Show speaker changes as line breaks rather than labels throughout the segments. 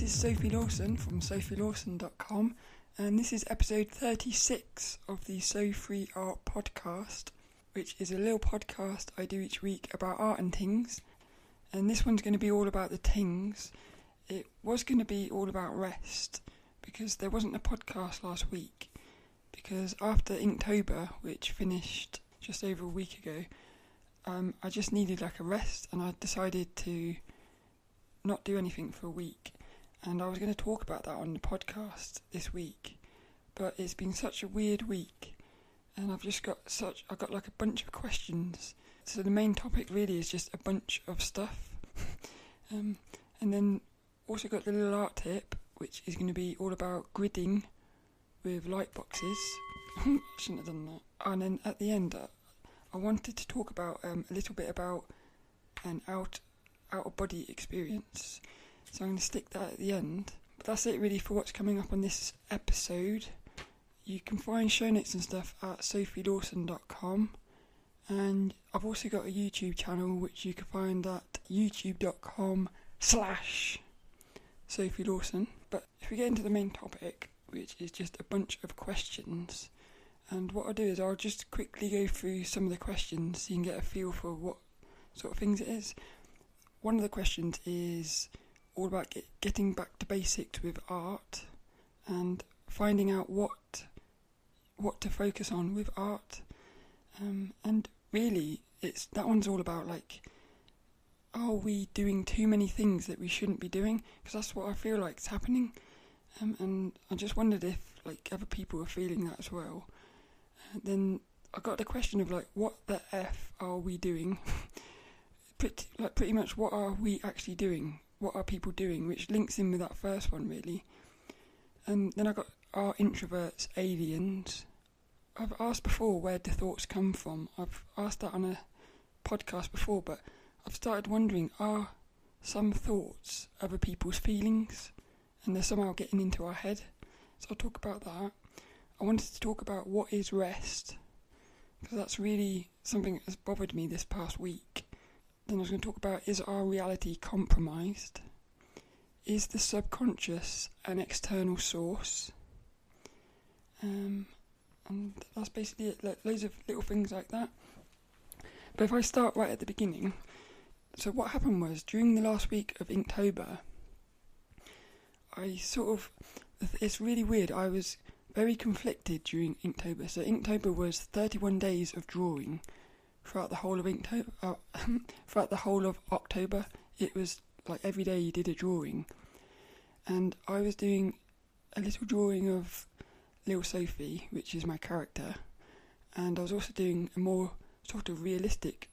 this is Sophie Lawson from sophielawson.com, and this is episode 36 of the So Free Art podcast, which is a little podcast I do each week about art and things. And this one's going to be all about the things. It was going to be all about rest, because there wasn't a podcast last week, because after Inktober, which finished just over a week ago, I just needed like a rest, and I decided to not do anything for a week. And I was going to talk about that on the podcast this week, but it's been such a weird week, and I've got like a bunch of questions. So the main topic really is just a bunch of stuff. And then also got the little art tip, which is going to be all about gridding with light boxes. I shouldn't have done that. And then at the end, I wanted to talk about a little bit about an out-of-body experience. So I'm going to stick that at the end. But that's it really for what's coming up on this episode. You can find show notes and stuff at sophielawson.com. And I've also got a YouTube channel which you can find at youtube.com/Sophie Lawson. But if we get into the main topic, which is just a bunch of questions, and what I'll do is I'll just quickly go through some of the questions so you can get a feel for what sort of things it is. One of the questions is all about getting back to basics with art and finding out what to focus on with art. And really, that one's all about like, are we doing too many things that we shouldn't be doing? Because that's what I feel like is happening. And I just wondered if like other people are feeling that as well. Then I got the question of like, what the F are we doing? pretty much what are we actually doing? What are people doing? Which links in with that first one really. And then I got, are Introverts Aliens? I've asked before where do thoughts come from. I've asked that on a podcast before, but I've started wondering, are some thoughts other people's feelings and they're somehow getting into our head? So I'll talk about that. I wanted to talk about what is rest, because that's really something that has bothered me this past week. Then I was going to talk about, is our reality compromised? Is the subconscious an external source? And that's basically it, like, loads of little things like that. But if I start right at the beginning, so what happened was, during the last week of Inktober, it's really weird, I was very conflicted during Inktober. So Inktober was 31 days of drawing throughout the whole of throughout the whole of October. It was like every day you did a drawing, and I was doing a little drawing of little Sophie, which is my character, and I was also doing a more sort of realistic,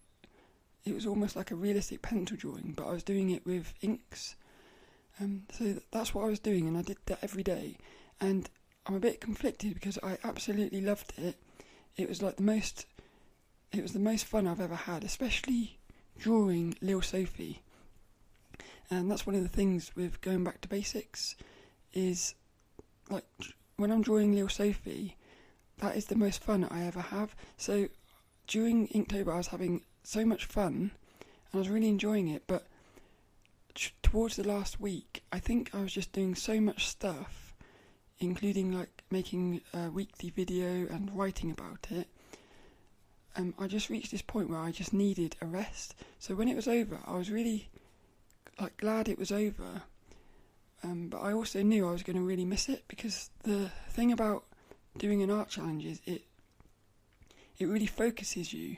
it was almost like a realistic pencil drawing, but I was doing it with inks. So that's what I was doing, and I did that every day, and I'm a bit conflicted because I absolutely loved it. It was the most fun I've ever had, especially drawing little Sophie. And that's one of the things with going back to basics, is like when I'm drawing little Sophie, that is the most fun I ever have. So during Inktober I was having so much fun and I was really enjoying it, but towards the last week I think I was just doing so much stuff, including like making a weekly video and writing about it. I just reached this point where I just needed a rest. So when it was over, I was really like glad it was over. But I also knew I was going to really miss it, because the thing about doing an art challenge is it really focuses you.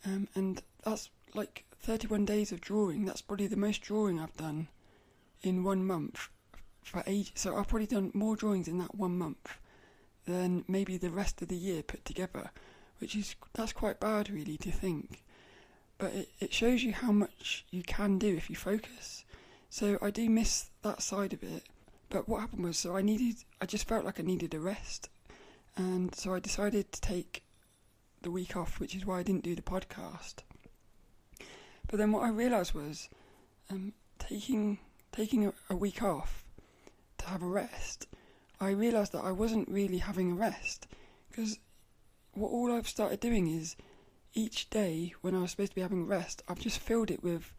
And that's like 31 days of drawing. That's probably the most drawing I've done in 1 month for ages. So I've probably done more drawings in that 1 month than maybe the rest of the year put together, that's quite bad really to think. But it shows you how much you can do if you focus. So I do miss that side of it. But what happened was, I just felt like I needed a rest. And so I decided to take the week off, which is why I didn't do the podcast. But then what I realised was, taking a week off to have a rest, I realised that I wasn't really having a rest, because all I've started doing is each day when I was supposed to be having rest, I've just filled it with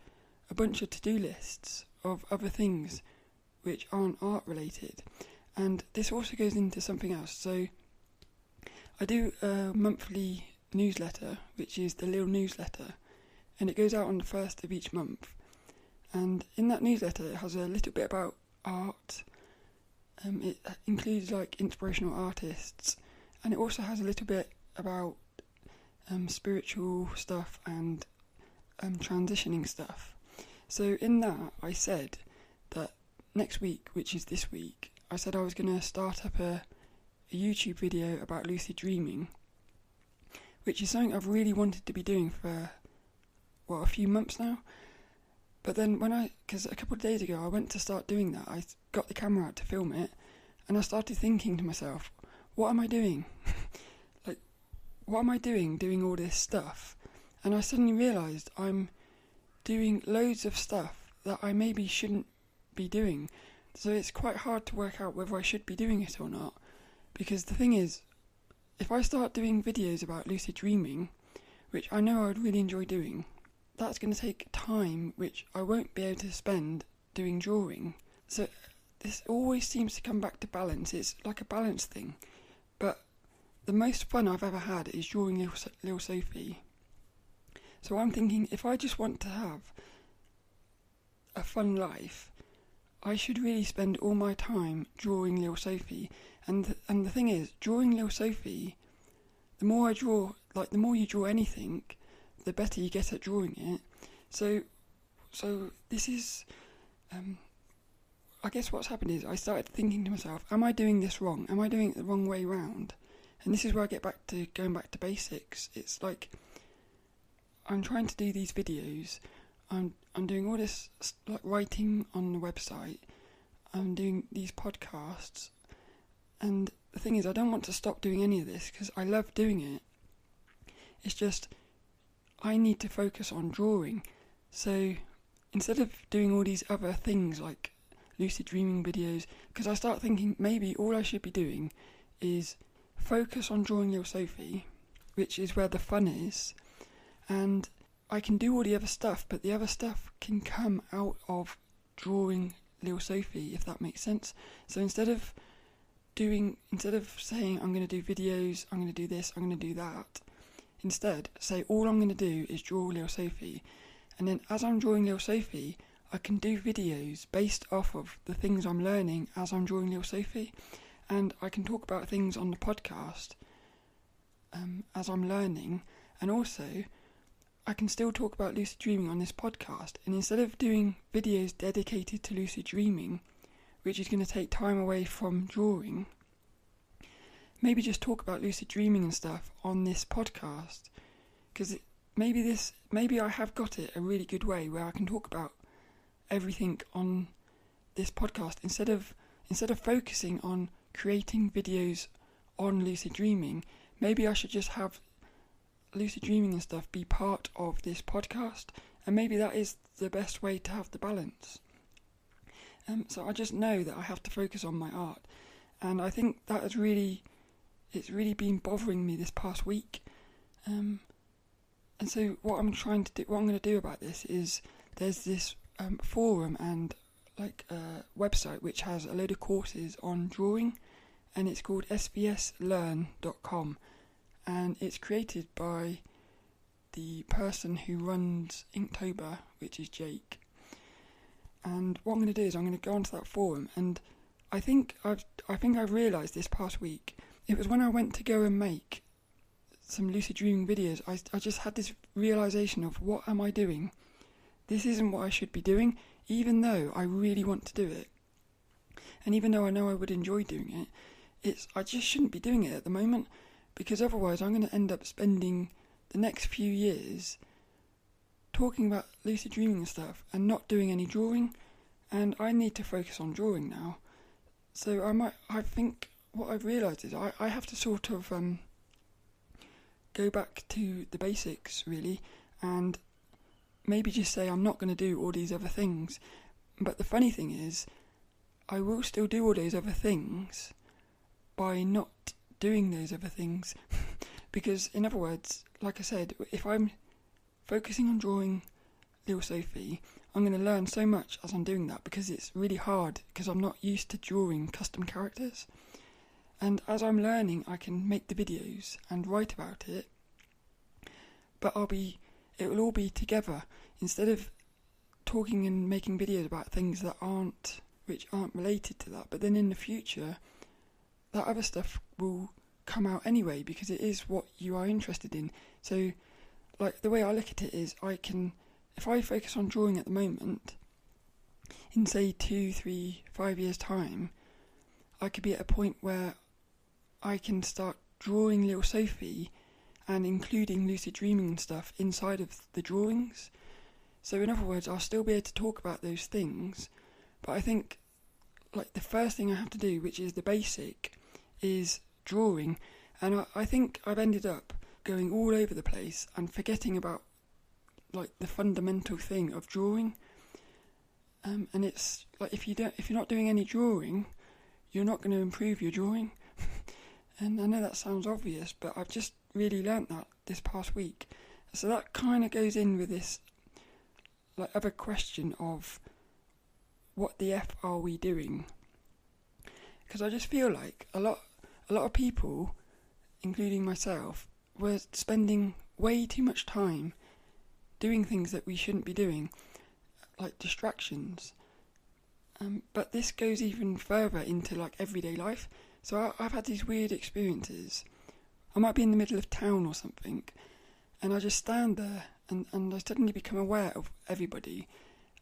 a bunch of to-do lists of other things which aren't art related. And this also goes into something else. So I do a monthly newsletter, which is the Lil Newsletter, and it goes out on the 1st of each month. And in that newsletter, it has a little bit about art. It includes like inspirational artists, and it also has a little bit about spiritual stuff and transitioning stuff. So in that, I said that next week, which is this week, I said I was going to start up a YouTube video about lucid dreaming, which is something I've really wanted to be doing for, a few months now. But then because a couple of days ago I went to start doing that, I got the camera out to film it, and I started thinking to myself, what am I doing? What am I doing all this stuff? And I suddenly realised I'm doing loads of stuff that I maybe shouldn't be doing. So it's quite hard to work out whether I should be doing it or not. Because the thing is, if I start doing videos about lucid dreaming, which I know I'd really enjoy doing, that's going to take time which I won't be able to spend doing drawing. So this always seems to come back to balance. It's like a balance thing. But the most fun I've ever had is drawing Little Sophie. So I'm thinking, if I just want to have a fun life, I should really spend all my time drawing Little Sophie. And the thing is, drawing Little Sophie, the more I draw, the more you draw anything, the better you get at drawing it. So this is, I guess what's happened is I started thinking to myself, am I doing this wrong? Am I doing it the wrong way round? And this is where I get going back to basics. It's like, I'm trying to do these videos, I'm doing all this like writing on the website, I'm doing these podcasts, and the thing is, I don't want to stop doing any of this because I love doing it. It's just, I need to focus on drawing. So instead of doing all these other things like lucid dreaming videos, because I start thinking maybe all I should be doing is focus on drawing Little Sophie, which is where the fun is, and I can do all the other stuff, but the other stuff can come out of drawing Little Sophie, if that makes sense. So instead of saying I'm going to do videos, I'm going to do this, I'm going to do that, instead say all I'm going to do is draw Little Sophie, and then as I'm drawing Little Sophie, I can do videos based off of the things I'm learning as I'm drawing Little Sophie, and I can talk about things on the podcast as I'm learning, and also I can still talk about lucid dreaming on this podcast. And instead of doing videos dedicated to lucid dreaming, which is going to take time away from drawing, maybe just talk about lucid dreaming and stuff on this podcast, because maybe I have got it a really good way where I can talk about everything on this podcast instead of focusing on creating videos on lucid dreaming. Maybe I should just have lucid dreaming and stuff be part of this podcast, and maybe that is the best way to have the balance. So I just know that I have to focus on my art, and I think that it's really been bothering me this past week. And so what I'm going to do about this is there's this forum and website which has a load of courses on drawing, and it's called svslearn.com, and it's created by the person who runs Inktober, which is Jake. And what I'm going to do is I'm going to go onto that forum, and I think I've realised this past week, it was when I went to go and make some lucid dreaming videos, I just had this realisation of, what am I doing? This isn't what I should be doing, even though I really want to do it. And even though I know I would enjoy doing it, I just shouldn't be doing it at the moment, because otherwise I'm going to end up spending the next few years talking about lucid dreaming and stuff and not doing any drawing, and I need to focus on drawing now. So I think what I've realised is I have to sort of go back to the basics really, and maybe just say I'm not going to do all these other things. But the funny thing is, I will still do all those other things by not doing those other things. Because in other words, like I said, if I'm focusing on drawing Little Sophie, I'm going to learn so much as I'm doing that, because it's really hard, because I'm not used to drawing custom characters. And as I'm learning, I can make the videos and write about it, but it will all be together, instead of talking and making videos about things that aren't related to that. But then in the future, that other stuff will come out anyway, because it is what you are interested in. So, like, the way I look at it is, if I focus on drawing at the moment, in say 2, 3, 5 years time, I could be at a point where I can start drawing little Sophie and including lucid dreaming and stuff inside of the drawings. So in other words, I'll still be able to talk about those things, but I think, like, the first thing I have to do, which is the basic, is drawing. And I think I've ended up going all over the place and forgetting about, like, the fundamental thing of drawing. And it's like, if you're not doing any drawing, you're not going to improve your drawing. And I know that sounds obvious, but I've just really learnt that this past week. So that kind of goes in with this, like, other question of what the F are we doing? Because I just feel like a lot of people, including myself, were spending way too much time doing things that we shouldn't be doing, like distractions. But this goes even further into, like, everyday life. So I've had these weird experiences. I might be in the middle of town or something, and I just stand there and I suddenly become aware of everybody.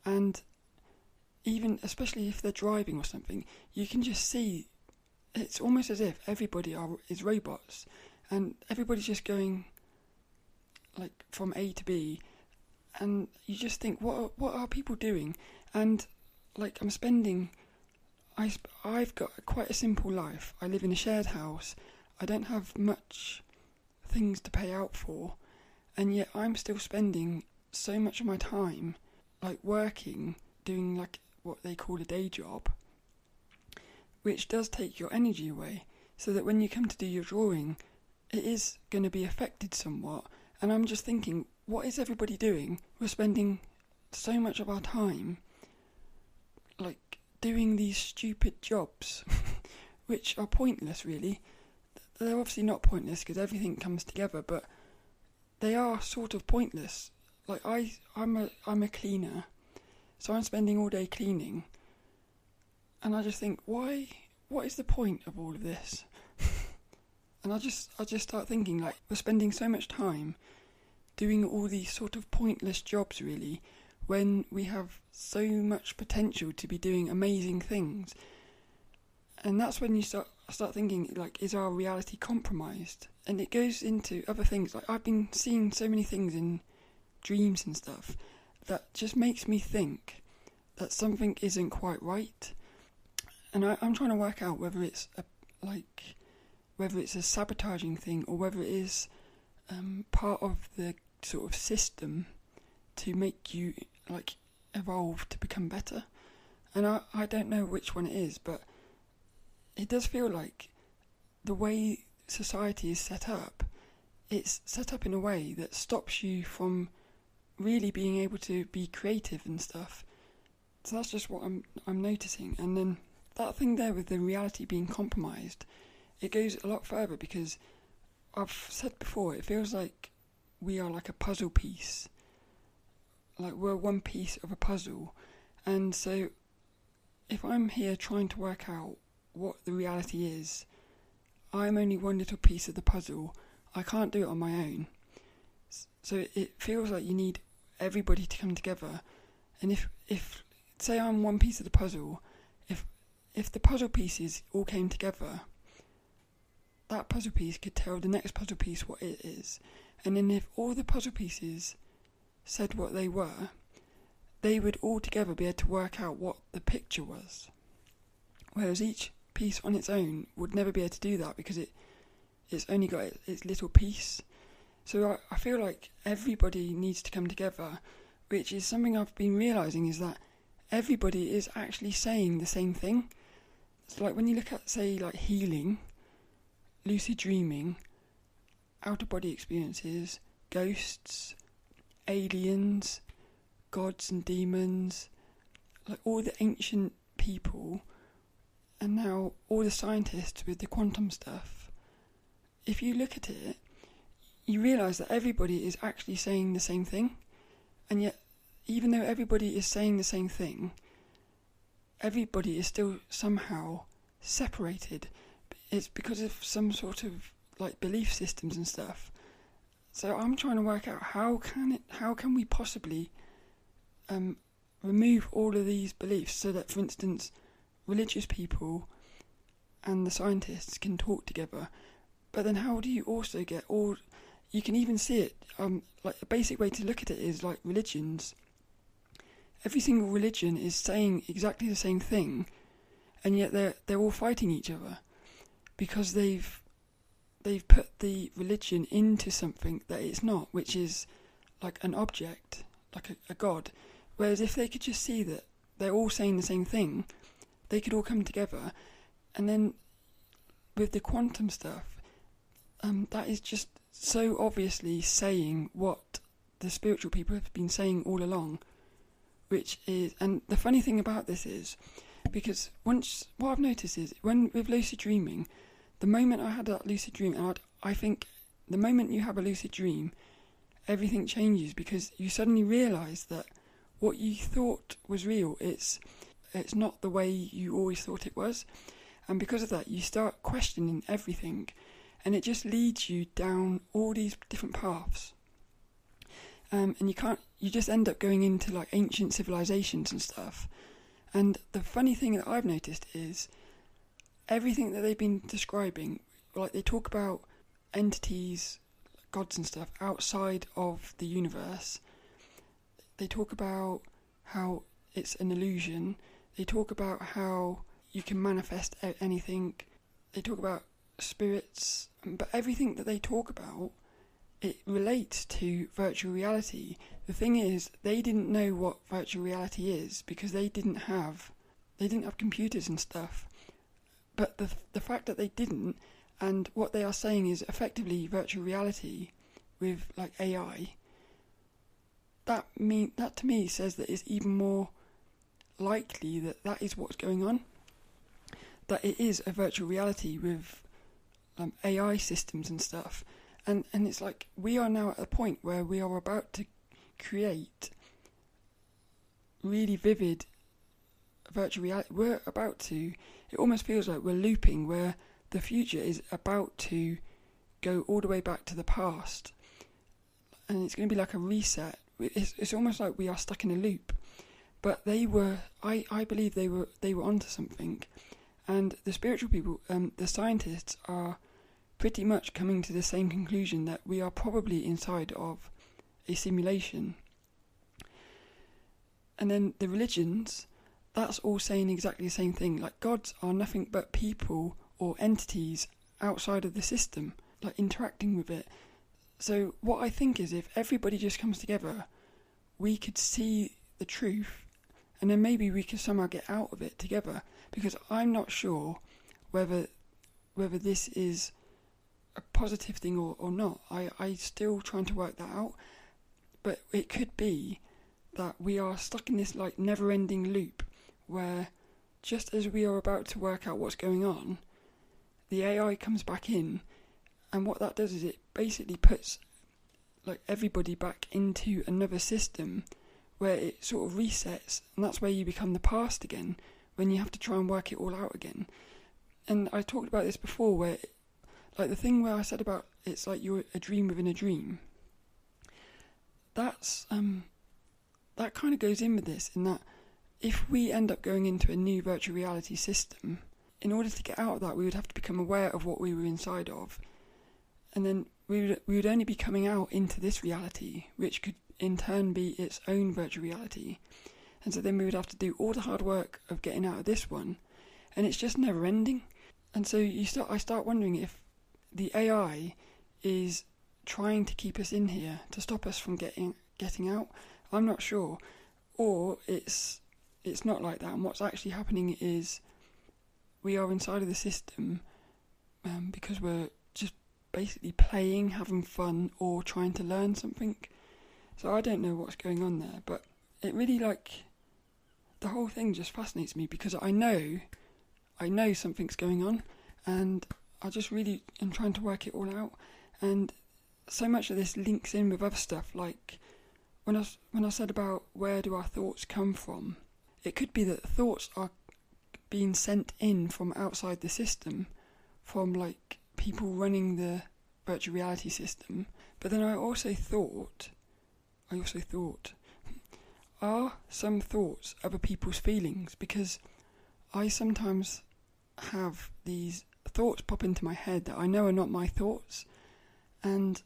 And even, especially if they're driving or something, you can just see, it's almost as if everybody is robots, and everybody's just going, like, from A to B, and you just think, what are people doing? And, like, I've got quite a simple life. I live in a shared house. I don't have much things to pay out for, and yet I'm still spending so much of my time, like, working, doing, like, what they call a day job, which does take your energy away, so that when you come to do your drawing, it is going to be affected somewhat. And I'm just thinking, what is everybody doing? We're spending so much of our time, like, doing these stupid jobs, which are pointless, really. They're obviously not pointless, because everything comes together, but they are sort of pointless. Like, I'm a cleaner, so I'm spending all day cleaning, and I just think, what is the point of all of this? And I just start thinking, like, we're spending so much time doing all these sort of pointless jobs, really, when we have so much potential to be doing amazing things. And that's when you start thinking, like, is our reality compromised? And it goes into other things. Like, I've been seeing so many things in dreams and stuff that just makes me think that something isn't quite right. And I'm trying to work out whether it's a sabotaging thing, or whether it is part of the sort of system to make you, like, evolve to become better. And I don't know which one it is, but it does feel like the way society is set up, it's set up in a way that stops you from really being able to be creative and stuff. So that's just what I'm noticing. And then that thing there with the reality being compromised, it goes a lot further, because I've said before, it feels like we are like a puzzle piece. Like, we're one piece of a puzzle. And so if I'm here trying to work out what the reality is, I'm only one little piece of the puzzle. I can't do it on my own. So it feels like you need everybody to come together. And if say I'm one piece of the puzzle, if the puzzle pieces all came together, that puzzle piece could tell the next puzzle piece what it is. And then if all the puzzle pieces said what they were, they would all together be able to work out what the picture was. Whereas each piece on its own would never be able to do that, because it's only got its little piece. So I feel like everybody needs to come together, which is something I've been realising, is that everybody is actually saying the same thing. So, like, when you look at, say, like, healing, lucid dreaming, out-of-body experiences, ghosts, aliens, gods and demons, like all the ancient people, and now all the scientists with the quantum stuff. If you look at it, you realise that everybody is actually saying the same thing, and yet, even though everybody is saying the same thing, everybody is still somehow separated. It's because of some sort of like belief systems and stuff. So I'm trying to work out how can we possibly remove all of these beliefs so that, for instance, religious people and the scientists can talk together. But then how do you also get all... You can even see it, like a basic way to look at it is like religions. Every single religion is saying exactly the same thing, and yet they're all fighting each other because they've put the religion into something that it's not, which is like an object, like a god. Whereas if they could just see that they're all saying the same thing, they could all come together. And then with the quantum stuff, that is just so obviously saying what the spiritual people have been saying all along, which is... And the funny thing about this is, because what I've noticed is, with lucid dreaming, the moment I had that lucid dream, and I think the moment you have a lucid dream, everything changes, because you suddenly realise that what you thought was real, it's not the way you always thought it was. And because of that, you start questioning everything, and it just leads you down all these different paths. And you just end up going into like ancient civilizations and stuff. And the funny thing that I've noticed is everything that they've been describing, like they talk about entities, gods and stuff outside of the universe. They talk about how it's an illusion. They talk about how you can manifest anything. They talk about spirits, but everything that they talk about, it relates to virtual reality. The thing is, they didn't know what virtual reality is because they didn't have computers and stuff. But the fact that they didn't, and what they are saying is effectively virtual reality with like AI, that to me says that it's even more likely that is what's going on. That it is a virtual reality with AI systems and stuff. And it's like we are now at a point where we are about to create really vivid virtual reality. We're about to... It almost feels like we're looping, where the future is about to go all the way back to the past. And it's going to be like a reset. It's almost like we are stuck in a loop. But I believe they were onto something. And the spiritual people, the scientists, are pretty much coming to the same conclusion, that we are probably inside of a simulation. And then the religions, that's all saying exactly the same thing. Like, gods are nothing but people or entities outside of the system, like interacting with it. So what I think is, if everybody just comes together, we could see the truth, and then maybe we could somehow get out of it together. Because I'm not sure whether this is a positive thing or not. I'm still trying to work that out. But it could be that we are stuck in this like never-ending loop, where just as we are about to work out what's going on, the AI comes back in, and what that does is it basically puts like everybody back into another system where it sort of resets, and that's where you become the past again, when you have to try and work it all out again. And I talked about this before, where like the thing where I said about it's like you're a dream within a dream. That's that kind of goes in with this, in that if we end up going into a new virtual reality system, in order to get out of that, we would have to become aware of what we were inside of, and then we would only be coming out into this reality, which could in turn be its own virtual reality. And so then we would have to do all the hard work of getting out of this one, and it's just never ending. And so I start wondering if the AI is trying to keep us in here to stop us from getting out. I'm not sure, or it's not like that. And what's actually happening is we are inside of the system because we're just basically playing, having fun, or trying to learn something. So I don't know what's going on there, but it really, like, the whole thing just fascinates me because I know something's going on, and I just really am trying to work it all out. And so much of this links in with other stuff, like when I said about where do our thoughts come from, it could be that thoughts are being sent in from outside the system, from like people running the virtual reality system. But then I also thought, are some thoughts other people's feelings? Because I sometimes have these thoughts pop into my head that I know are not my thoughts, and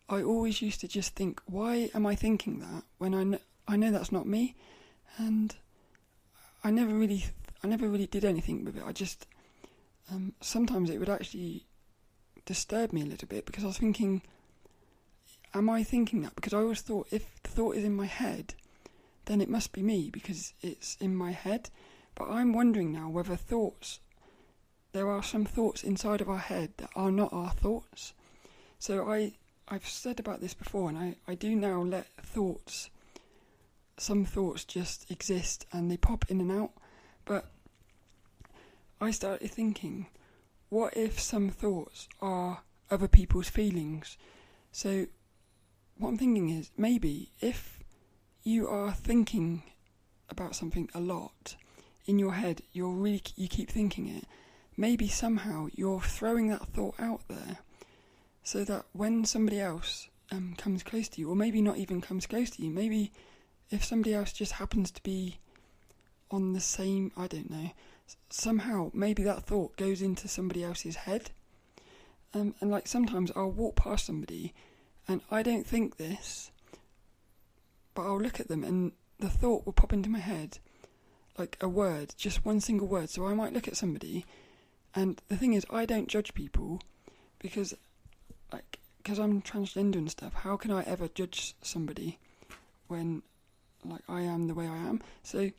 I always used to just think, why am I thinking that when I know that's not me? And I never really did anything with it. I just sometimes it would actually disturb me a little bit because I was thinking, am I thinking that? Because I always thought if the thought is in my head, then it must be me because it's in my head. But I'm wondering now whether there are some thoughts inside of our head that are not our thoughts. So I've said about this before, and I do now let some thoughts just exist and they pop in and out. But I started thinking, what if some thoughts are other people's feelings? So what I'm thinking is, maybe if you are thinking about something a lot in your head, you keep thinking it, maybe somehow you're throwing that thought out there so that when somebody else comes close to you, or maybe not even comes close to you, maybe if somebody else just happens to be on the same, I don't know, somehow maybe that thought goes into somebody else's head. And like sometimes I'll walk past somebody and I don't think this, but I'll look at them and the thought will pop into my head, like a word, just one single word. So I might look at somebody, and the thing is, I don't judge people because I'm transgender and stuff. How can I ever judge somebody when, like, I am the way I am? So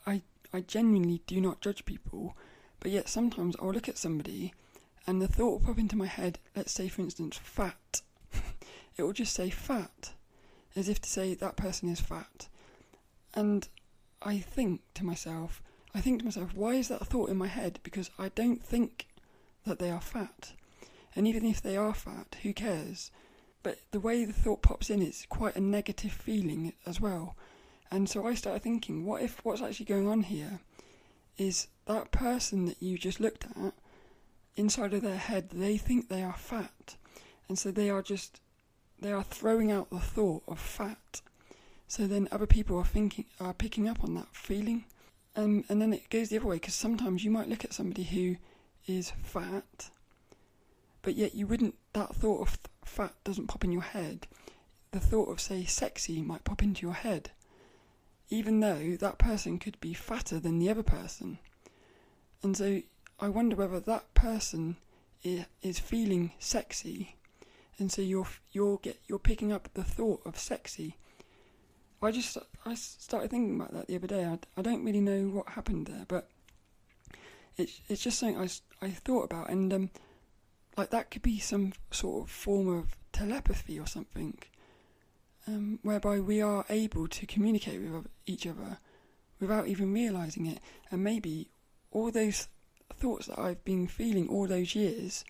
I genuinely do not judge people, but yet sometimes I'll look at somebody and the thought will pop into my head. Let's say, for instance, fat. It will just say fat, as if to say that person is fat. And I think to myself, why is that thought in my head? Because I don't think that they are fat. And even if they are fat, who cares? But the way the thought pops in, it's quite a negative feeling as well. And so I started thinking, what if what's actually going on here is that person that you just looked at, inside of their head, they think they are fat. And so they are throwing out the thought of fat. So then other people are picking up on that feeling. And then it goes the other way, because sometimes you might look at somebody who is fat, but yet that thought of fat doesn't pop in your head. The thought of, say, sexy might pop into your head, even though that person could be fatter than the other person. And so I wonder whether that person is feeling sexy, and so you're picking up the thought of sexy. I started thinking about that the other day. I don't really know what happened there, but it's just something I thought about, and like that could be some sort of form of telepathy or something, whereby we are able to communicate with each other without even realising it. And maybe all those thoughts that I've been feeling all those years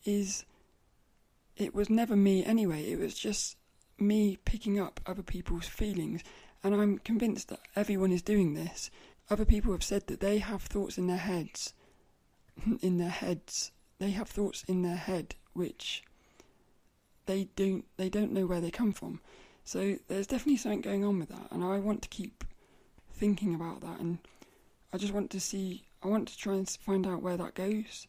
it was never me anyway. It was just me picking up other people's feelings, and I'm convinced that everyone is doing this. Other people have said that they have thoughts in their heads, they have thoughts in their head which they don't know where they come from. So there's definitely something going on with that, and I want to keep thinking about that, and I want to try and find out where that goes.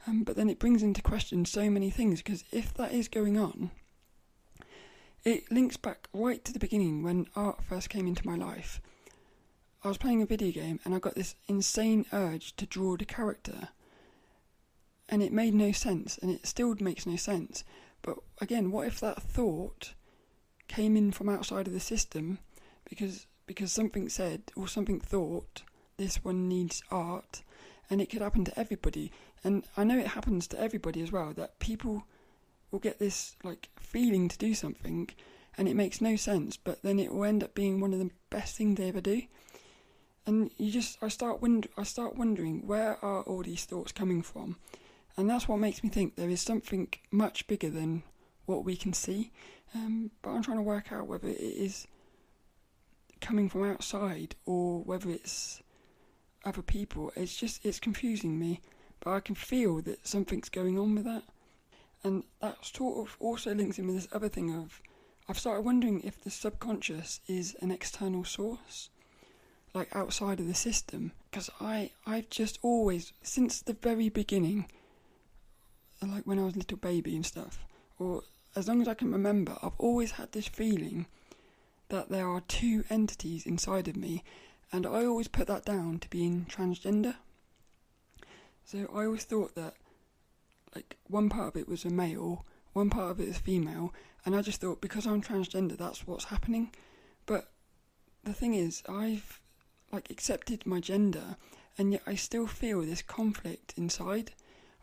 But then it brings into question so many things, because if that is going on, it links back right to the beginning when art first came into my life. I was playing a video game and I got this insane urge to draw the character, and it made no sense, and it still makes no sense. But again, what if that thought came in from outside of the system because something said or something thought this one needs art, and it could happen to everybody. And I know it happens to everybody as well, that people will get this like feeling to do something, and it makes no sense, but then it will end up being one of the best things they ever do. And I start wondering, where are all these thoughts coming from? And that's what makes me think there is something much bigger than what we can see. But I'm trying to work out whether it is coming from outside or whether it's other people. It's confusing me, but I can feel that something's going on with that. And that sort of also links in with this other thing of, I've started wondering if the subconscious is an external source, like outside of the system. Because I've just always, since the very beginning, like when I was a little baby and stuff, or as long as I can remember, I've always had this feeling that there are two entities inside of me, and I always put that down to being transgender. So I always thought that like one part of it was a male, one part of it is female, and I just thought because I'm transgender that's what's happening. But the thing is, I've like accepted my gender, and yet I still feel this conflict inside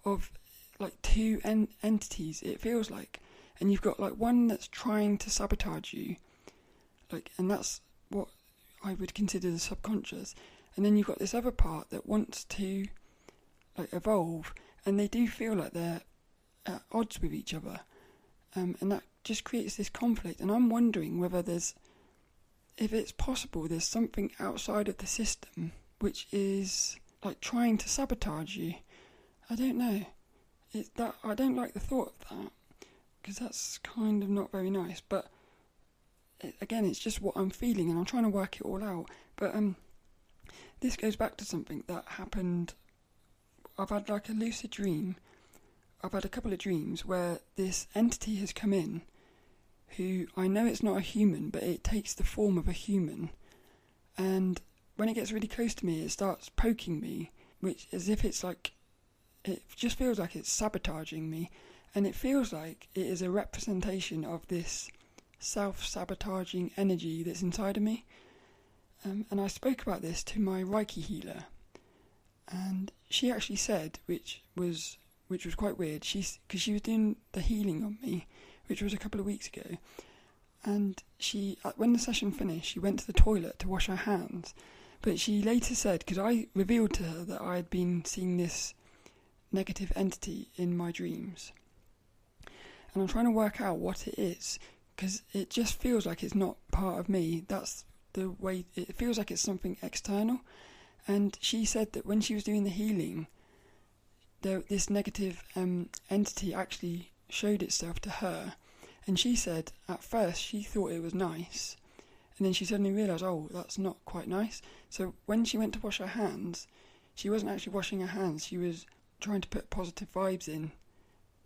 of like two entities, it feels like. And you've got like one that's trying to sabotage you, like, and that's what I would consider the subconscious. And then you've got this other part that wants to like evolve, and they do feel like they're at odds with each other, and that just creates this conflict. And I'm wondering whether if it's possible there's something outside of the system which is like trying to sabotage you. I don't know. I don't like the thought of that, because that's kind of not very nice. But again, it's just what I'm feeling, and I'm trying to work it all out. But this goes back to something that happened. I've had like a lucid dream. I've had a couple of dreams where this entity has come in, who I know it's not a human, but it takes the form of a human. And when it gets really close to me, it starts poking me, which as if it's like, it just feels like it's sabotaging me. And it feels like it is a representation of this self-sabotaging energy that's inside of me. And I spoke about this to my Reiki healer, and she actually said, which was quite weird, because she was doing the healing on me, which was a couple of weeks ago, and when the session finished, she went to the toilet to wash her hands, but she later said, because I revealed to her that I had been seeing this negative entity in my dreams, and I'm trying to work out what it is, because it just feels like it's not part of me. That's the way it feels, like it's something external. And she said that when she was doing the healing, this negative entity actually showed itself to her. And she said at first she thought it was nice, and then she suddenly realised, oh, that's not quite nice. So when she went to wash her hands, she wasn't actually washing her hands, she was trying to put positive vibes in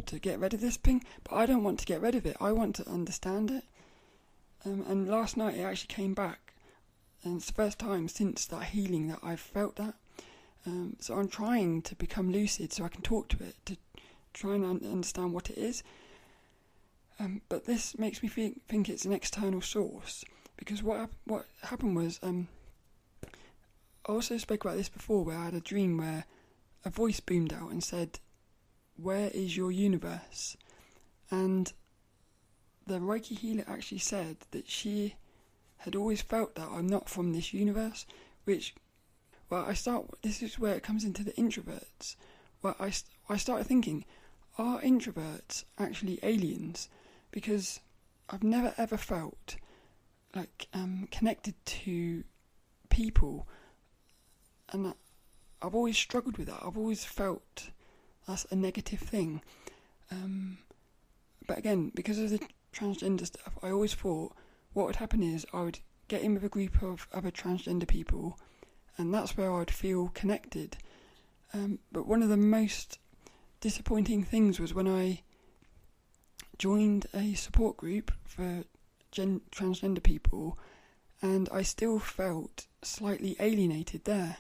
to get rid of this thing. But I don't want to get rid of it, I want to understand it. And last night it actually came back, and it's the first time since that healing that I've felt that. So I'm trying to become lucid so I can talk to it, to try and understand what it is. But this makes me think it's an external source, because what happened was, I also spoke about this before, where I had a dream where a voice boomed out and said, "Where is your universe?" And the Reiki healer actually said that she had always felt that I'm not from this universe, which, this is where it comes into the introverts. Well, I started thinking, are introverts actually aliens? Because I've never ever felt like connected to people, and I've always struggled with that. I've always felt that's a negative thing. But again, because of the transgender stuff, I always thought what would happen is I would get in with a group of other transgender people, and that's where I'd feel connected. But one of the most disappointing things was when I joined a support group for transgender people, and I still felt slightly alienated there.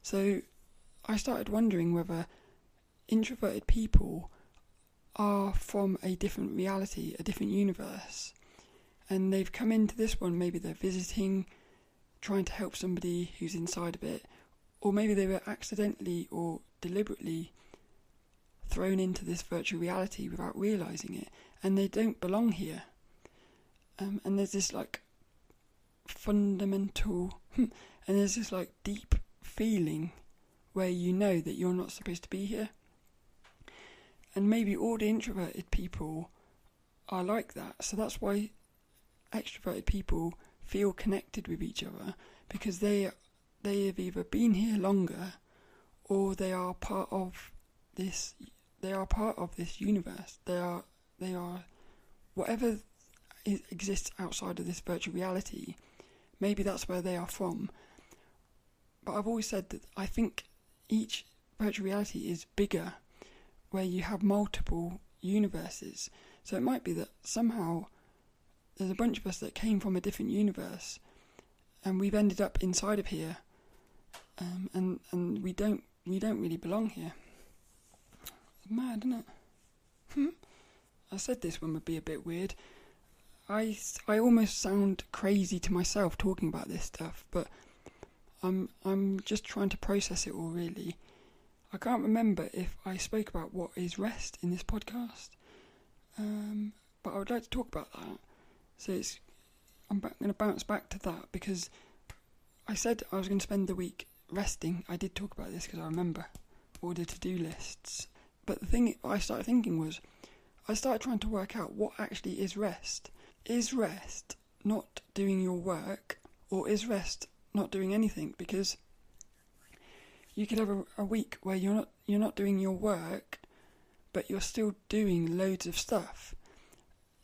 So I started wondering whether introverted people are from a different reality, a different universe, and they've come into this one. Maybe they're visiting, trying to help somebody who's inside of it, or maybe they were accidentally or deliberately thrown into this virtual reality without realising it, and they don't belong here. and there's this like fundamental and there's this like deep feeling where you know that you're not supposed to be here. And maybe all the introverted people are like that, so that's why extroverted people feel connected with each other, because they have either been here longer or they are part of this universe. They are whatever exists outside of this virtual reality. Maybe that's where they are from. But I've always said that I think each virtual reality is bigger, where you have multiple universes. So it might be that somehow there's a bunch of us that came from a different universe, and we've ended up inside of here, and we don't really belong here. It's mad, isn't it? I said this one would be a bit weird. I almost sound crazy to myself talking about this stuff, but I'm just trying to process it all, really. I can't remember if I spoke about what is rest in this podcast, but I would like to talk about that. So I'm going to bounce back to that, because I said I was going to spend the week resting. I did talk about this because I remember all the to-do lists. But the thing I started thinking was, I started trying to work out what actually is rest. Is rest not doing your work, or is rest not doing anything? Because you could have a week where you're not doing your work, but you're still doing loads of stuff.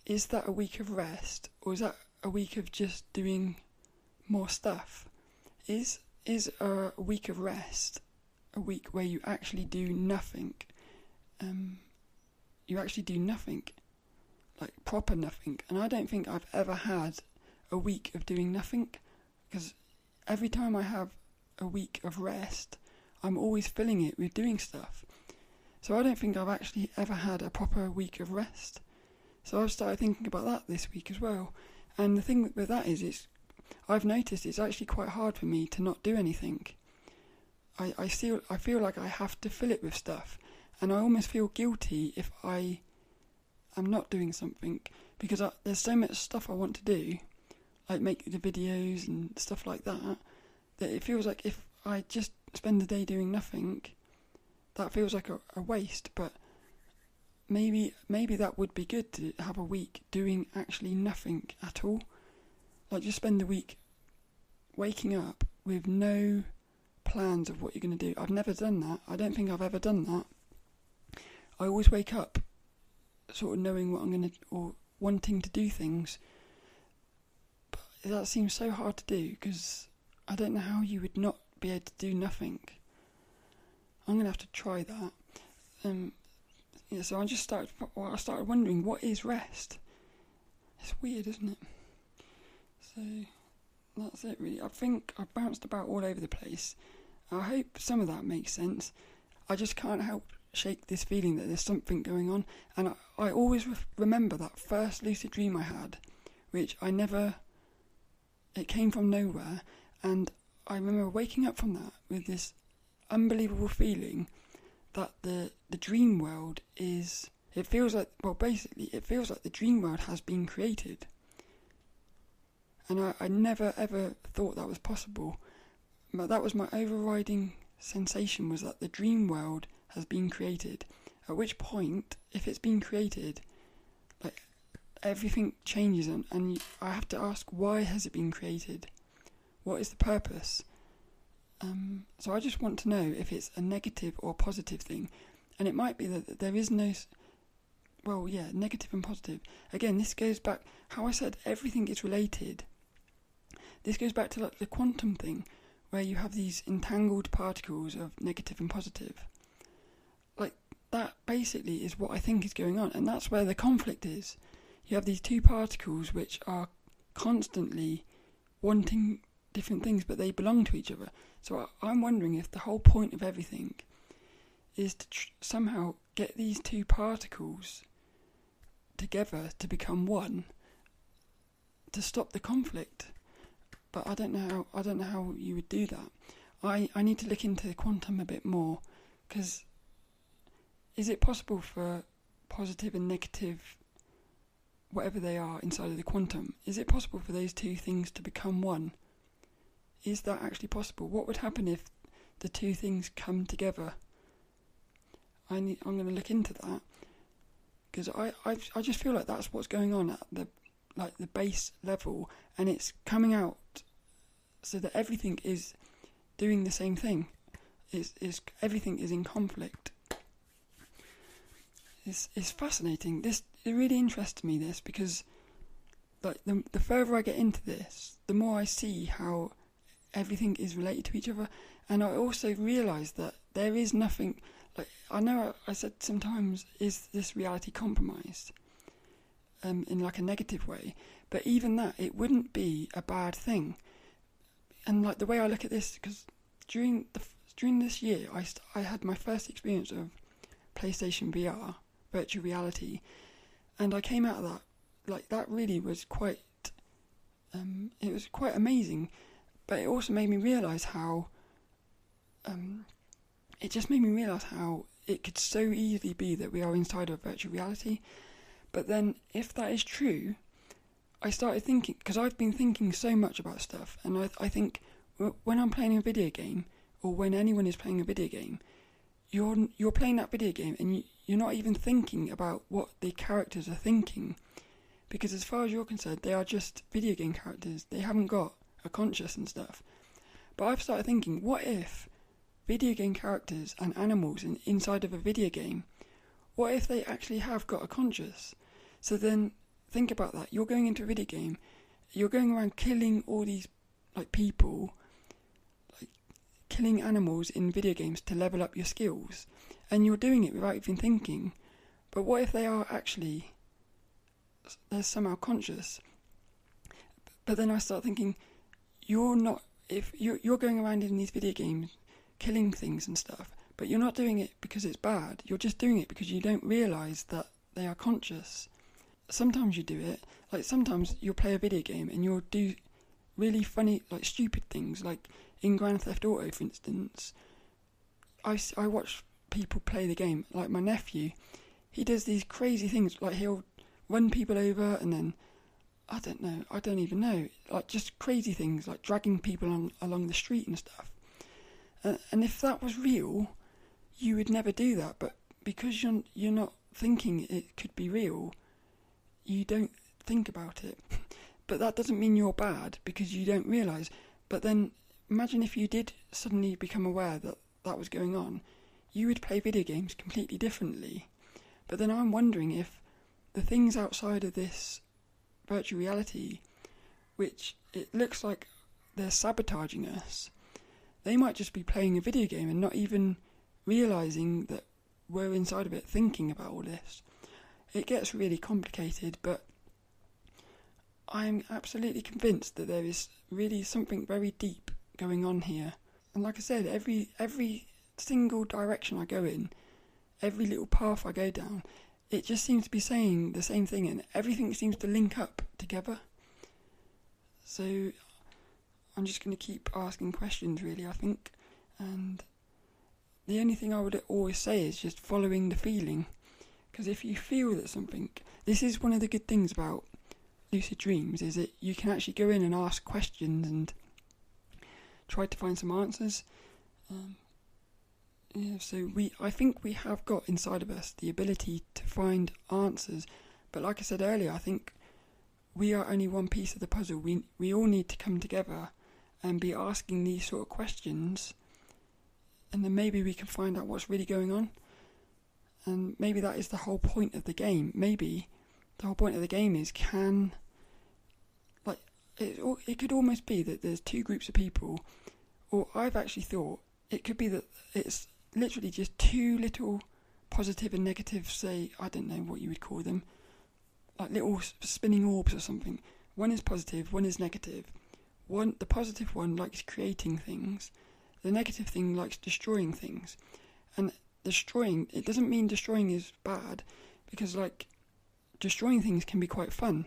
Is that a week of rest, or is that a week of just doing more stuff? Is a week of rest a week where you actually do nothing? You actually do nothing, like proper nothing. And I don't think I've ever had a week of doing nothing, because every time I have a week of rest, I'm always filling it with doing stuff. So I don't think I've actually ever had a proper week of rest. So I've started thinking about that this week as well. And the thing with that is, I've noticed it's actually quite hard for me to not do anything. I feel like I have to fill it with stuff, and I almost feel guilty if I am not doing something, because there's so much stuff I want to do, like make the videos and stuff like that, that it feels like if I just spend the day doing nothing, that feels like a waste. But maybe that would be good, to have a week doing actually nothing at all. Like, just spend the week waking up with no plans of what you're going to do. I've never done that. I don't think I've ever done that. I always wake up sort of knowing what I'm going to, or wanting to do things. But that seems so hard to do, because I don't know how you would not be able to do nothing. I'm going to have to try that. So I started wondering, what is rest? It's weird, isn't it? So that's it, really. I think I've bounced about all over the place. I hope some of that makes sense. I just can't help shake this feeling that there's something going on. And I always remember that first lucid dream I had, which it came from nowhere. And I remember waking up from that with this unbelievable feeling that the dream world it feels like the dream world has been created. And I never ever thought that was possible. But that was my overriding sensation, was that the dream world has been created. At which point, if it's been created, like, everything changes, and I have to ask, why has it been created? What is the purpose? So I just want to know if it's a negative or positive thing. And it might be that there is no... Well, yeah, negative and positive. Again, this goes back... How I said everything is related. This goes back to like the quantum thing, where you have these entangled particles of negative and positive. Like, that basically is what I think is going on. And that's where the conflict is. You have these two particles which are constantly wanting different things, but they belong to each other. So I'm wondering if the whole point of everything is to somehow get these two particles together to become one, to stop the conflict. But I don't know how you would do that. I need to look into quantum a bit more, because is it possible for positive and negative whatever they are inside of the quantum, is it possible for those two things to become one? Is that actually possible? What would happen if the two things come together? I'm going to look into that, because I just feel like that's what's going on at the base level, and it's coming out so that everything is doing the same thing. Everything is in conflict. It's fascinating. It really interests me, this, because like the further I get into this, the more I see how everything is related to each other, and I also realise that there is nothing. Like, I know I said sometimes, is this reality compromised in like a negative way, but even that, it wouldn't be a bad thing. And like the way I look at this, because during this year I had my first experience of PlayStation VR, virtual reality, and I came out of that, like, that really was quite it was quite amazing, but it also made me realise how it just made me realise how it could so easily be that we are inside of virtual reality. But then, if that is true, I started thinking, because I've been thinking so much about stuff, and I think when I'm playing a video game, or when anyone is playing a video game, you're playing that video game, and you're not even thinking about what the characters are thinking, because as far as you're concerned, they are just video game characters. They haven't got a conscience and stuff. But I've started thinking, what if video game characters and animals inside of a video game, what if they actually have got a conscience? So then think about that. You're going into a video game, you're going around killing all these like people, like killing animals in video games to level up your skills, and you're doing it without even thinking. But what if they are actually, they're somehow conscious? But then I start thinking, you're not, if you're going around in these video games killing things and stuff, but you're not doing it because it's bad, you're just doing it because you don't realise that they are conscious. Sometimes you do it, like sometimes you'll play a video game and you'll do really funny, like stupid things, like in Grand Theft Auto, for instance. I watch people play the game, like my nephew, he does these crazy things, like he'll run people over, and then, I don't even know, like just crazy things, like dragging people along the street and stuff. And if that was real, you would never do that, but because you're not thinking it could be real, you don't think about it. But that doesn't mean you're bad, because you don't realise. But then, imagine if you did suddenly become aware that that was going on, you would play video games completely differently. But then I'm wondering if the things outside of this virtual reality, which it looks like they're sabotaging us, they might just be playing a video game and not even realising that we're inside of it thinking about all this. It gets really complicated, but I'm absolutely convinced that there is really something very deep going on here. And like I said, every single direction I go in, every little path I go down, it just seems to be saying the same thing, and everything seems to link up together. So I'm just going to keep asking questions, really, I think. And the only thing I would always say is just following the feeling. Because if you feel that something... This is one of the good things about lucid dreams, is that you can actually go in and ask questions and try to find some answers. So I think we have got inside of us the ability to find answers. But like I said earlier, I think we are only one piece of the puzzle. We all need to come together and be asking these sort of questions, and then maybe we can find out what's really going on. And maybe that is the whole point of the game. Maybe the whole point of the game is it could almost be that there's two groups of people, or I've actually thought it could be that it's literally just two little positive and negative, say, I don't know what you would call them, like little spinning orbs or something. One is positive, one is negative. The positive one likes creating things, the negative thing likes destroying things. And destroying, it doesn't mean destroying is bad, because like destroying things can be quite fun.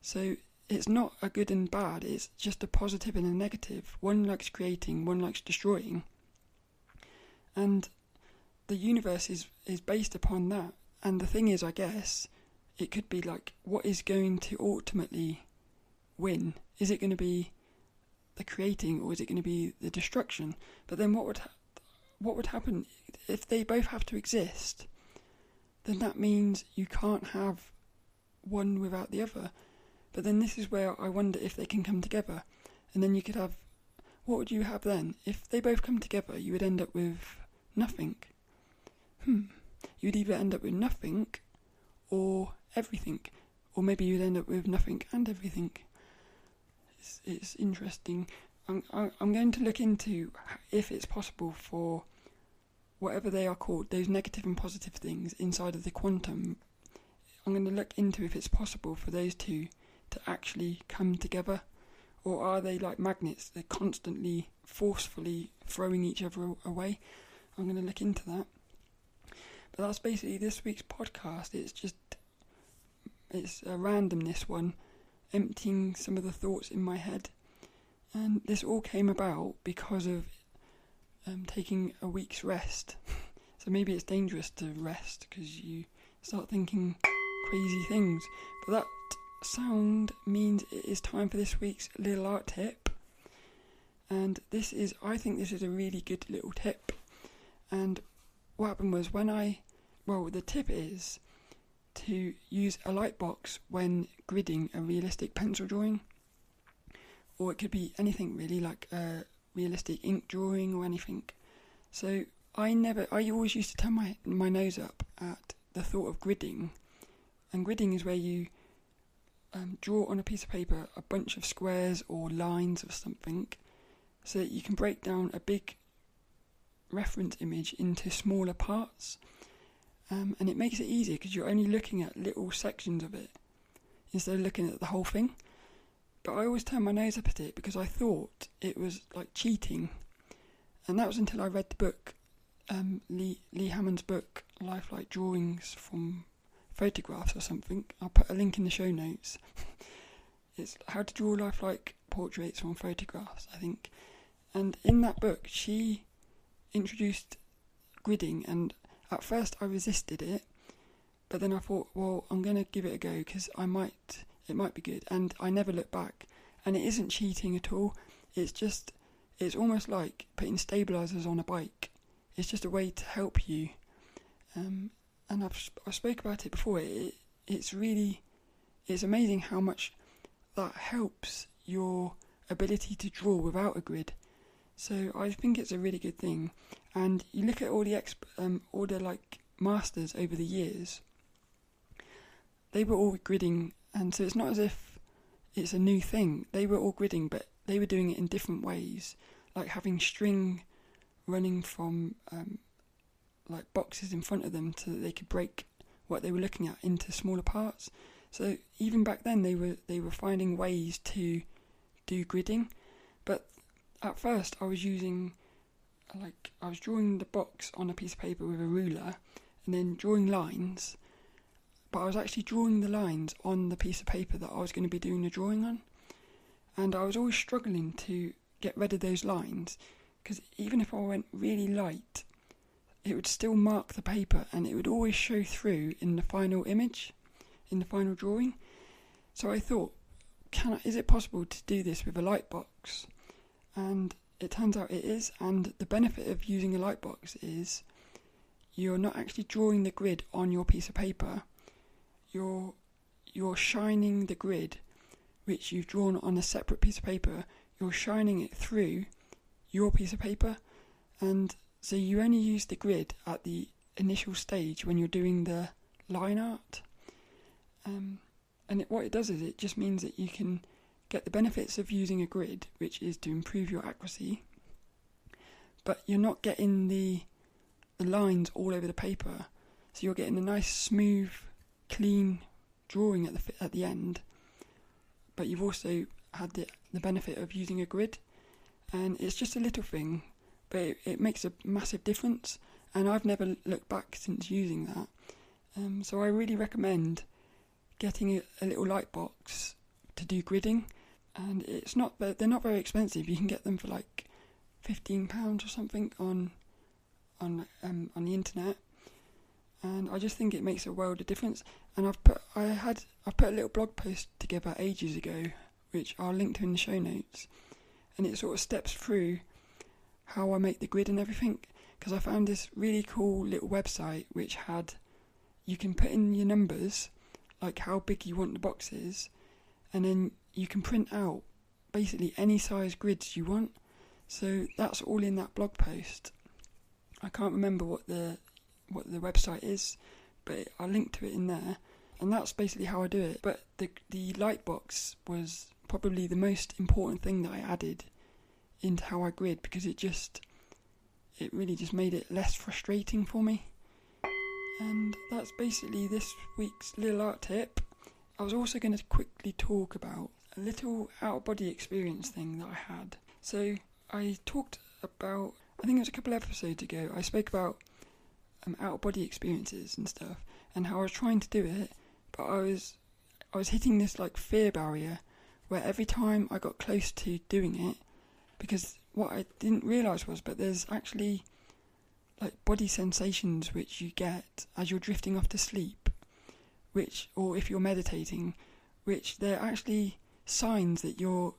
So it's not a good and bad, it's just a positive and a negative. One likes creating, one likes destroying. And the universe is based upon that. And the thing is, I guess, it could be like, what is going to ultimately win? Is it going to be the creating, or is it going to be the destruction? But then what would happen if they both have to exist? Then that means you can't have one without the other. But then this is where I wonder if they can come together. And then you could have, what would you have then? If they both come together, you would end up with nothing. You'd either end up with nothing or everything. Or maybe you'd end up with nothing and everything. It's interesting. I'm going to look into if it's possible for whatever they are called, those negative and positive things inside of the quantum. I'm going to look into if it's possible for those two to actually come together, or are they like magnets? They're constantly, forcefully throwing each other away. I'm going to look into that. But that's basically this week's podcast. It's a randomness one, emptying some of the thoughts in my head. And this all came about because of taking a week's rest. So maybe it's dangerous to rest because you start thinking crazy things. But that sound means it is time for this week's little art tip. And I think this is a really good little tip. And what happened was the tip is to use a light box when gridding a realistic pencil drawing. Or it could be anything really, like a realistic ink drawing or anything. So I always used to turn my nose up at the thought of gridding. And gridding is where you draw on a piece of paper a bunch of squares or lines of something so that you can break down a big reference image into smaller parts. And it makes it easier because you're only looking at little sections of it instead of looking at the whole thing. But I always turned my nose up at it because I thought it was like cheating. And that was until I read the book, Lee Hammond's book, Lifelike Drawings from Photographs or something. I'll put a link in the show notes. It's How to Draw Lifelike Portraits from Photographs, I think. And in that book, she introduced gridding, and at first I resisted it, but then I thought, well, I'm going to give it a go because it might be good, and I never looked back. And it isn't cheating at all. It's almost like putting stabilisers on a bike. It's just a way to help you. And I've spoke about it before. It's amazing how much that helps your ability to draw without a grid. So I think it's a really good thing. And you look at all the masters over the years. They were all gridding, and so it's not as if it's a new thing. They were all gridding, but they were doing it in different ways, like having string running from boxes in front of them so that they could break what they were looking at into smaller parts. So even back then they were finding ways to do gridding. But at first I was drawing the box on a piece of paper with a ruler and then drawing lines, but I was actually drawing the lines on the piece of paper that I was going to be doing the drawing on. And I was always struggling to get rid of those lines, because even if I went really light, it would still mark the paper and it would always show through in the final image, in the final drawing. So I thought, is it possible to do this with a light box? And it turns out it is, and the benefit of using a light box is you're not actually drawing the grid on your piece of paper. You're shining the grid, which you've drawn on a separate piece of paper, you're shining it through your piece of paper. And so you only use the grid at the initial stage when you're doing the line art. What it does is it just means that you can get the benefits of using a grid, which is to improve your accuracy, but you're not getting the lines all over the paper. So you're getting a nice, smooth, clean drawing at the end, but you've also had the benefit of using a grid. And it's just a little thing, but it makes a massive difference, and I've never looked back since using that. So I really recommend getting a little light box to do gridding, and they're not very expensive. You can get them for like £15 or something on the internet, and I just think it makes a world of difference. And I've put a little blog post together ages ago, which I'll link to in the show notes, and it sort of steps through how I make the grid and everything, because I found this really cool little website which you can put in your numbers, like how big you want the box is, and then you can print out basically any size grids you want. So that's all in that blog post. I can't remember what the website is, but I'll link to it in there, and that's basically how I do it. But the light box was probably the most important thing that I added into how I grid, because it really just made it less frustrating for me. And that's basically this week's little art tip. I was also going to quickly talk about a little out-of-body experience thing that I had. So I talked about, I think it was a couple episodes ago, I spoke about out-of-body experiences and stuff, and how I was trying to do it, but I was hitting this like fear barrier where every time I got close to doing it, because what I didn't realise was, but there's actually like body sensations which you get as you're drifting off to sleep, or if you're meditating, which they're actually signs that you're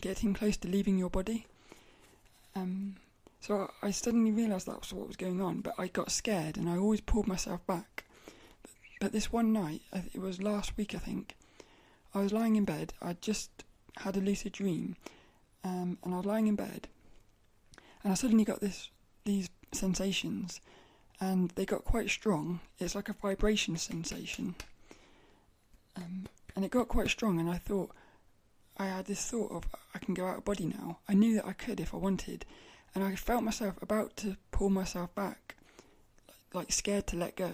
getting close to leaving your body. So I suddenly realised that was what was going on, but I got scared and I always pulled myself back. But this one night, it was last week I think, I was lying in bed. I just had a lucid dream, and I was lying in bed, and I suddenly got these sensations, and they got quite strong. It's like a vibration sensation, and it got quite strong, and I had this thought of, I can go out of body now. I knew that I could if I wanted, and I felt myself about to pull myself back, like scared to let go,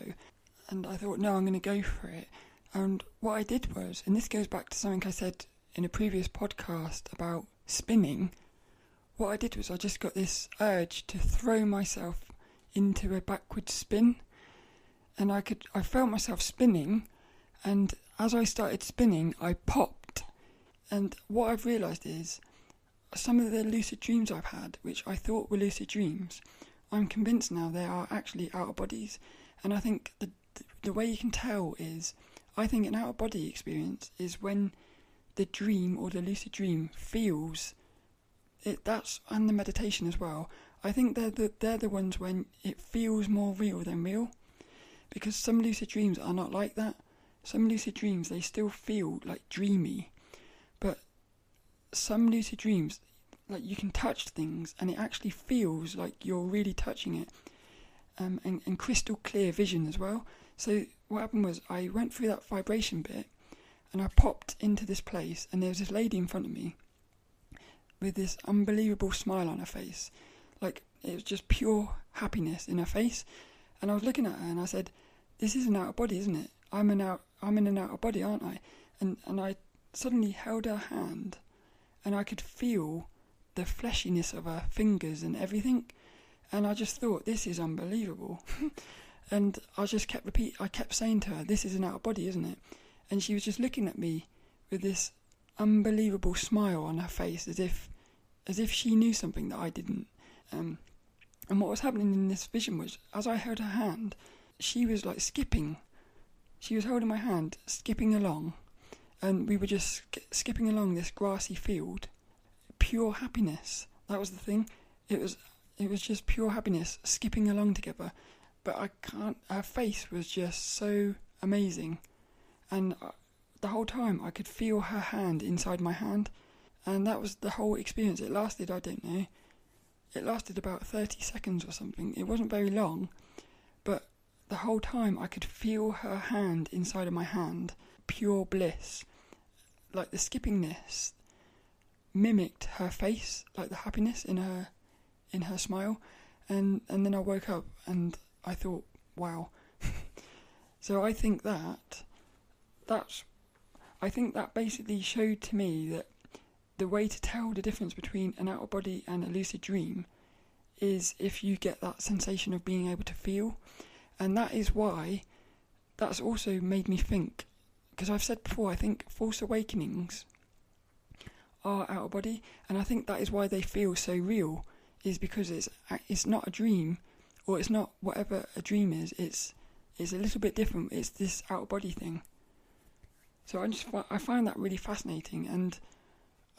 and I thought, no, I'm going to go for it. And what I did was, and this goes back to something I said in a previous podcast about spinning, what I did was I just got this urge to throw myself into a backward spin, and I felt myself spinning, and as I started spinning, I popped. And what I've realised is, some of the lucid dreams I've had, which I thought were lucid dreams, I'm convinced now they are actually out-of-bodies. And I think the way you can tell is, I think an out-of-body experience is when the dream or the lucid dream feels it. That's, and the meditation as well. I think they're the ones when it feels more real than real, because some lucid dreams are not like that. Some lucid dreams, they still feel like dreamy, but some lucid dreams, like you can touch things and it actually feels like you're really touching it, and crystal clear vision as well. So what happened was, I went through that vibration bit and I popped into this place, and there was this lady in front of me with this unbelievable smile on her face. Like, it was just pure happiness in her face. And I was looking at her and I said, this is an out of body, isn't it? I'm in an out of body, aren't I? And I suddenly held her hand, and I could feel the fleshiness of her fingers and everything. And I just thought, this is unbelievable. And I just kept saying to her, this is an out of body, isn't it? And she was just looking at me with this unbelievable smile on her face, as if she knew something that I didn't. And what was happening in this vision was, as I held her hand, she was like skipping. She was holding my hand, skipping along, and we were just skipping along this grassy field. Pure happiness. That was the thing. It was just pure happiness, skipping along together. But her face was just so amazing. And the whole time I could feel her hand inside my hand. And that was the whole experience. It lasted, I don't know, it lasted about 30 seconds or something. It wasn't very long, but the whole time I could feel her hand inside of my hand. Pure bliss. Like the skippingness mimicked her face, like the happiness in her smile. And then I woke up and I thought, wow. So I think that basically showed to me that the way to tell the difference between an out-of-body and a lucid dream is if you get that sensation of being able to feel. And that is why that's also made me think, because I've said before, I think false awakenings are out-of-body, and I think that is why they feel so real, is because it's not a dream, or it's not whatever a dream is, it's is a little bit different. It's this out-of-body thing. So I find that really fascinating, and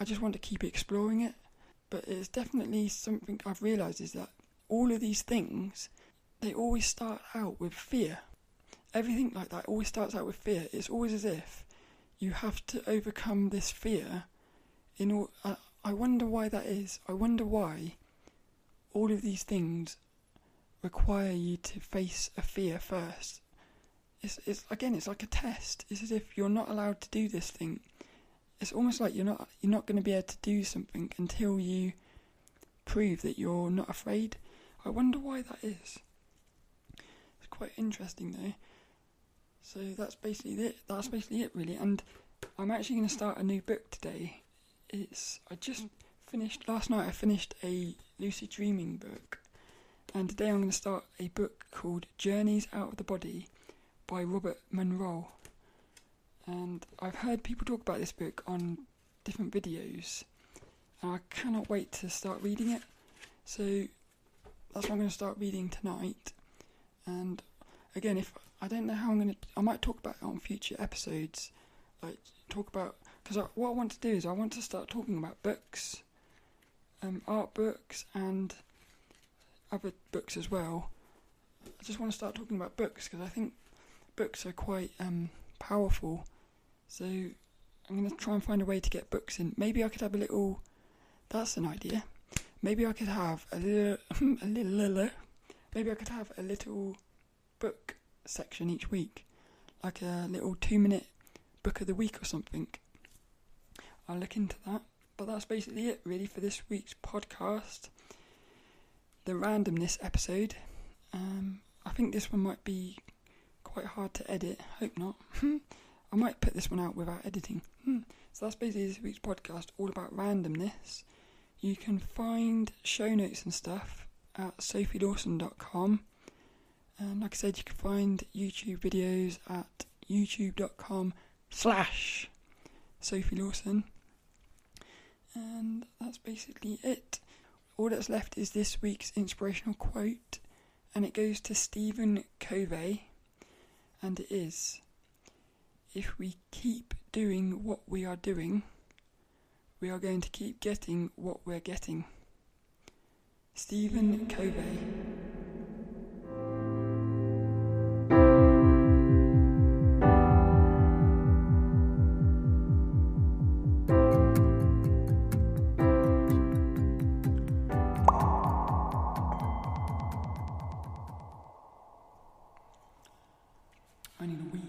I just want to keep exploring it. But it's definitely something I've realised is that all of these things, they always start out with fear. Everything like that always starts out with fear. It's always as if you have to overcome this fear. I wonder why that is. I wonder why all of these things require you to face a fear first. It's like a test. It's as if you're not allowed to do this thing. It's almost like you're not going to be able to do something until you prove that you're not afraid. I wonder why that is. It's quite interesting though. So that's basically it really. And I'm actually going to start a new book today. Last night I finished a lucid dreaming book, and today I'm going to start a book called Journeys Out of the Body by Robert Monroe. And I've heard people talk about this book on different videos, and I cannot wait to start reading it. So that's what I'm going to start reading tonight. And again, I might talk about it on future episodes. Because what I want to do is I want to start talking about books, art books and other books as well. I just want to start talking about books because I think books are quite powerful. So I'm going to try and find a way to get books in. Maybe I could have that's an idea. Maybe I could have maybe I could have a little book section each week, like a little 2-minute book of the week or something. I'll look into that. But that's basically it really for this week's podcast. The randomness episode. I think this one might be quite hard to edit. Hope not. I might put this one out without editing. So that's basically this week's podcast, all about randomness. You can find show notes and stuff at sophielawson.com. And like I said, you can find YouTube videos at youtube.com/Sophie Lawson. And that's basically it. All that's left is this week's inspirational quote, and it goes to Stephen Covey, and it is: if we keep doing what we are doing, we are going to keep getting what we're getting. Stephen Covey. I need a wee.